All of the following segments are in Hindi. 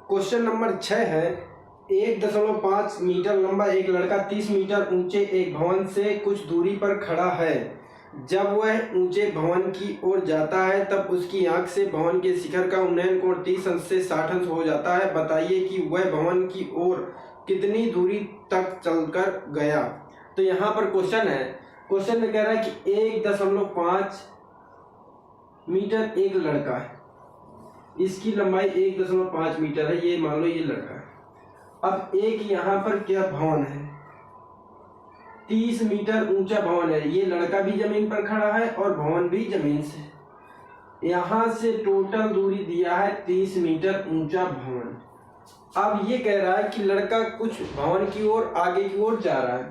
क्वेश्चन नंबर 6 है 1.5 मीटर लंबा एक लड़का 30 मीटर ऊंचे एक भवन से कुछ दूरी पर खड़ा है। जब वह ऊंचे भवन की ओर जाता है तब उसकी आंख से भवन के शिखर का उन्नयन कोण 30 अंश से 60 अंश हो जाता है। बताइए कि वह भवन की ओर कितनी दूरी तक चलकर गया। तो यहाँ पर क्वेश्चन है, क्वेश्चन में कह रहा है कि 1.5 मीटर एक लड़का है, इसकी लंबाई 1.5 मीटर है, ये मान लो ये लड़का है। अब एक यहाँ पर क्या भवन है, 30 मीटर ऊंचा भवन है, ये लड़का भी जमीन पर खड़ा है और भवन भी जमीन से, यहाँ से टोटल दूरी दिया है 30 मीटर ऊंचा भवन। अब ये कह रहा है कि लड़का कुछ भवन की ओर आगे की ओर जा रहा है,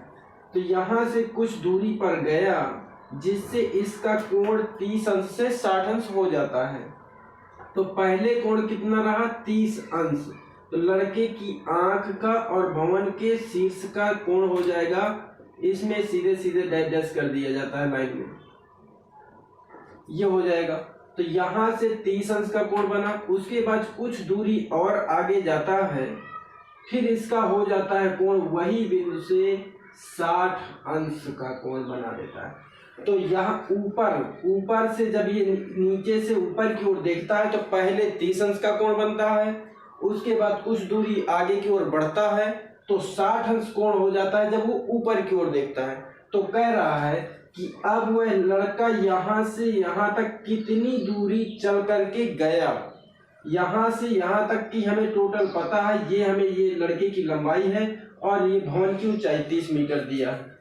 तो यहाँ से कुछ दूरी पर गया जिससे इसका कोण 30 अंश से 60 अंश हो जाता है। तो पहले कोण कितना रहा, 30 अंश। तो लड़के की आंख का और भवन के शीर्ष का कोण हो जाएगा, इसमें सीधे सीधे डैश कर दिया जाता है लाइन में, ये हो जाएगा। तो यहाँ से 30 अंश का कोण बना, उसके बाद कुछ दूरी और आगे जाता है, फिर इसका हो जाता है कोण वही बिंदु से 60 अंश का कोण बना देता है। तो यहाँ ऊपर से जब ये नीचे से ऊपर की ओर देखता है तो पहले 30 अंश का कोण बनता है, उसके बाद कुछ दूरी आगे की ओर बढ़ता है तो 60 अंश कोण हो जाता है जब वो ऊपर की ओर देखता है। तो कह रहा है कि अब वह लड़का यहाँ से यहाँ तक कितनी दूरी चल करके गया। यहाँ से यहाँ तक की हमें टोटल पता है, ये हमें ये लड़के की लंबाई है और ये भवन की ऊंचाई 30 मीटर दिया है।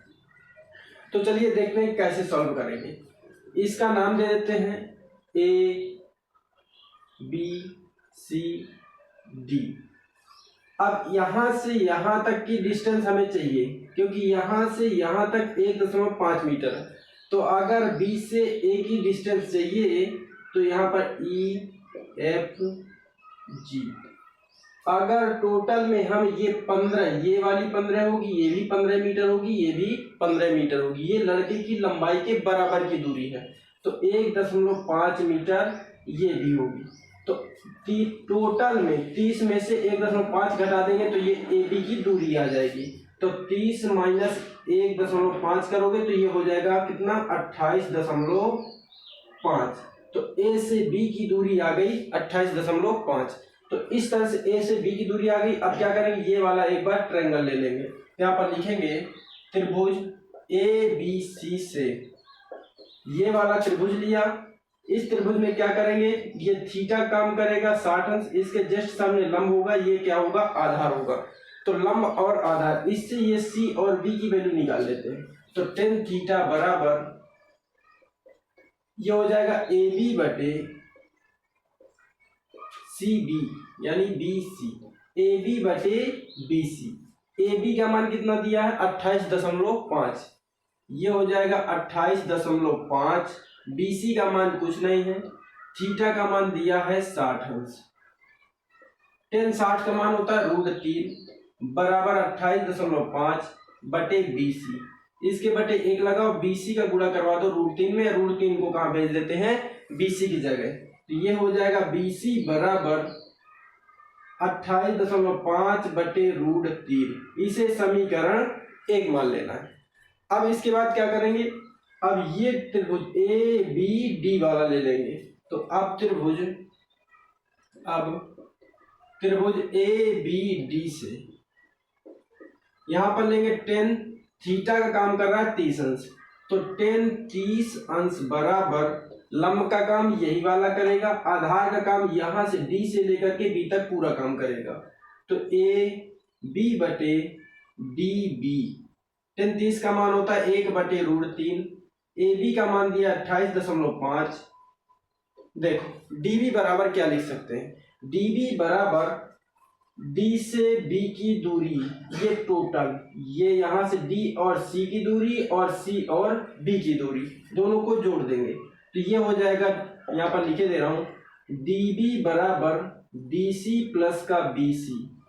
तो चलिए देखते हैं कैसे सॉल्व करेंगे। इसका नाम दे देते हैं ए बी सी डी। अब यहाँ से यहाँ तक की डिस्टेंस हमें चाहिए, क्योंकि यहाँ से यहाँ तक 1.5 मीटर है। तो अगर बी से ए की डिस्टेंस चाहिए तो यहाँ पर ई एफ जी, अगर टोटल में हम ये 15, ये वाली 15 होगी, ये भी 15 मीटर होगी, ये भी 15 मीटर होगी, ये लड़के की लंबाई के बराबर की दूरी है। तो 1.5 मीटर ये भी होगी। तो टोटल में 30 में से 1.5 घटा देंगे तो ये ए बी की दूरी आ जाएगी। तो 30 माइनस 1.5 करोगे तो ये हो जाएगा कितना, 28.5। तो ए से बी की दूरी आ गई 28.5। तो इस तरह से ए से बी की दूरी आ गई। अब क्या करेंगे, ये वाला एक बार ट्रायंगल ले लेंगे। यहाँ पर लिखेंगे त्रिभुज ए बी सी से, ये वाला त्रिभुज लिया। इस त्रिभुज में क्या करेंगे, ये थीटा काम करेगा 60 अंश, इसके जस्ट सामने लंब होगा, ये क्या होगा, आधार होगा। तो लंब और आधार, इससे ये सी और बी की वैल्यू निकाल लेते हैं। तो tan थीटा बराबर ये हो जाएगा ए बी बटे सी बी, यानी बी सी, ए बी बटे बी सी। ए बी का मान कितना दिया है, 28.5, ये हो जाएगा 28.5। बी सी का मान कुछ नहीं है, थीटा का मान दिया है 60 अंश। tan 60 का मान होता है √3 बराबर 28.5 बटे बी सी। इसके बटे 1 लगाओ, बी सी का गुणा करवा दो √3 में, √3 को कहाँ भेज देते हैं, बी सी की जगह। तो ये हो जाएगा बी सी बराबर 28.5 बटे √3। इसे समीकरण 1 मान लेना है। अब इसके बाद क्या करेंगे, अब ये त्रिभुज ए बी डी वाला ले लेंगे। तो अब त्रिभुज ए बी डी से यहां पर लेंगे tan थीटा का काम कर रहा है 30 अंश, तो tan 30 अंश बराबर लंब का काम यही वाला करेगा, आधार का काम यहां से डी से लेकर के बी तक पूरा काम करेगा। तो ए बी बटे डी बी, tan 30 का मान होता है 1 बटे √3, ए बी का मान दिया 28.5। देखो डी बी बराबर क्या लिख सकते हैं, डी बी बराबर डी से बी की दूरी, ये टोटल, ये यहां से डी और सी की दूरी और सी और बी की दूरी, दोनों को जोड़ देंगे तो ये हो जाएगा, यहाँ पर लिखे दे रहा हूं, डी बी बराबर डी सी प्लस का बी सी,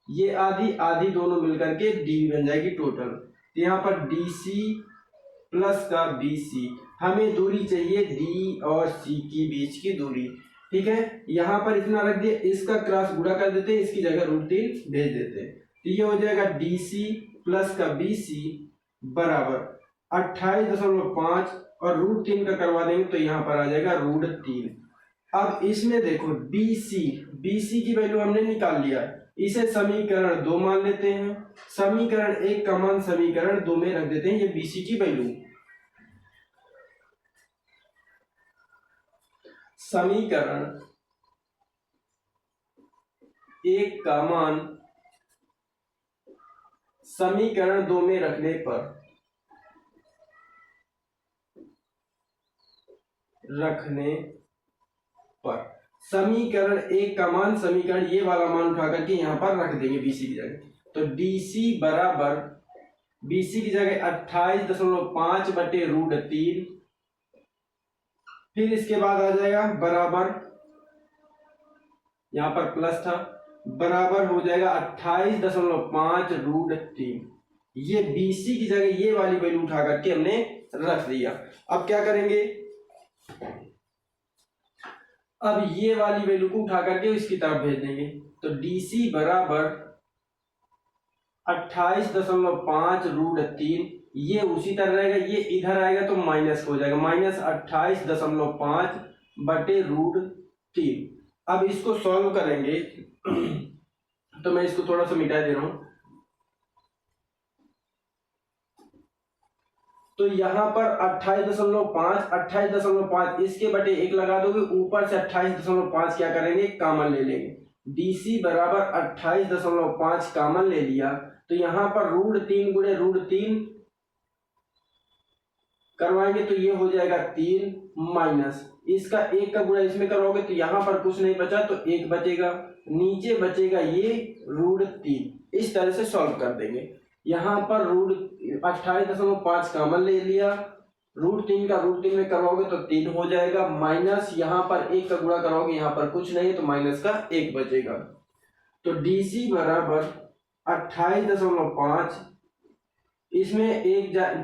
ये आधी आधी दोनों मिलकर के डी बन जाएगी टोटल। तो यहाँ पर डी सी प्लस का बी सी, हमें दूरी चाहिए डी और सी की बीच की दूरी। ठीक है, यहाँ पर इतना रख दिया, इसका क्रॉस गुणा कर देते हैं, इसकी जगह √3 भेज देते हैं। तो ये हो जाएगा DC प्लस का BC बराबर 28.5 और √3 का करवा देंगे तो यहाँ पर आ जाएगा √3। अब इसमें देखो BC की वैल्यू हमने निकाल लिया, इसे समीकरण 2 मान लेते हैं, समीकरण 1 का मान समीकरण 2 में रख देते हैं, ये BC की वैल्यू। समीकरण 1 का मान समीकरण 2 में रखने पर समीकरण 1 का मान समीकरण ये वाला मान उठा करके यहां पर रख देंगे BC की जगह। तो DC बराबर BC की जगह 28.5 बटे √3, फिर इसके बाद आ जाएगा बराबर, यहां पर प्लस था, बराबर हो जाएगा 28.5 √3। ये BC की जगह ये वाली वैल्यू उठा करके हमने रख दिया। अब क्या करेंगे, अब ये वाली वैल्यू को उठा करके इसकी तरफ भेज देंगे। तो DC बराबर 28.5 √3, ये उसी तरह रहेगा, ये इधर आएगा तो माइनस हो जाएगा, माइनस 28.5 बटे √3। अब इसको सॉल्व करेंगे तो मैं इसको थोड़ा सा मिटा दे रहा हूं। तो यहां पर 28.5 इसके बटे 1 लगा दोगे, ऊपर से 28.5 क्या करेंगे, कॉमन ले लेंगे। DC बराबर 28.5 कॉमन ले लिया, तो यहां पर √3 गुणे √3 करवाएंगे तो ये हो जाएगा 3 माइनस इसका 1 का गुणा इसमें करवाओगे तो यहां पर कुछ नहीं बचा तो 1 बचेगा, नीचे बचेगा ये √3। इस तरह से सॉल्व कर देंगे। यहाँ पर 28.5 कॉमन ले लिया, √3 का √3 में करवाओगे तो 3 हो जाएगा, माइनस यहाँ पर 1 का गुणा कराओगे, यहाँ पर कुछ नहीं तो माइनस का 1 बचेगा। तो DC बराबर 28.5, इसमें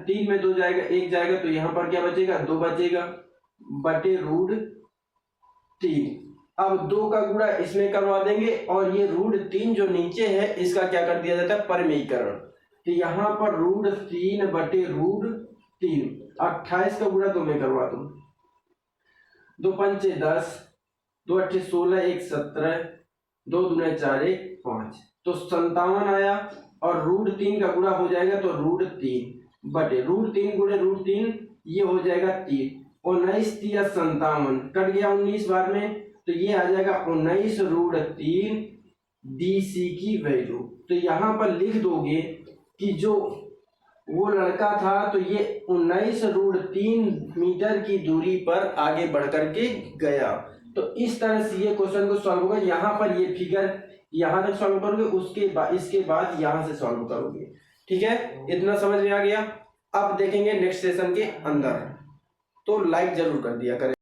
3 में 2 जाएगा, 1 जाएगा तो यहाँ पर क्या बचेगा, 2 बचेगा बटे √3। अब 2 का गुणा इसमें करवा देंगे और ये √3 जो नीचे है इसका क्या कर दिया जाता है, परिमेयीकरण। तो यहाँ पर √3 बटे √3, 28 का गुणा 2 में करवा दो, 2 पंचे 10, 2 अट्ठे 16, 1 17, 2 दूने 4, 1 5, तो 57 आया। और √3 का गुणा हो जाएगा तो √3 बटे √3 गुणे √3 ये हो जाएगा 3, 19 3 57 कट गया 19 बार में, तो ये आ जाएगा 19 √3 DC की वैल्यू। तो यहाँ पर लिख दोगे कि जो वो लड़का था तो ये 19 √3 मीटर की दूरी पर आगे बढ़ करके गया। तो इस तरह से ये क्वेश्चन को सॉल्व होगा। यहाँ पर ये फिगर यहाँ तक सॉल्व करोगे, इसके बाद यहाँ से सॉल्व करोगे। ठीक है, इतना समझ में आ गया। अब देखेंगे नेक्स्ट सेशन के अंदर, तो लाइक जरूर कर दिया करें।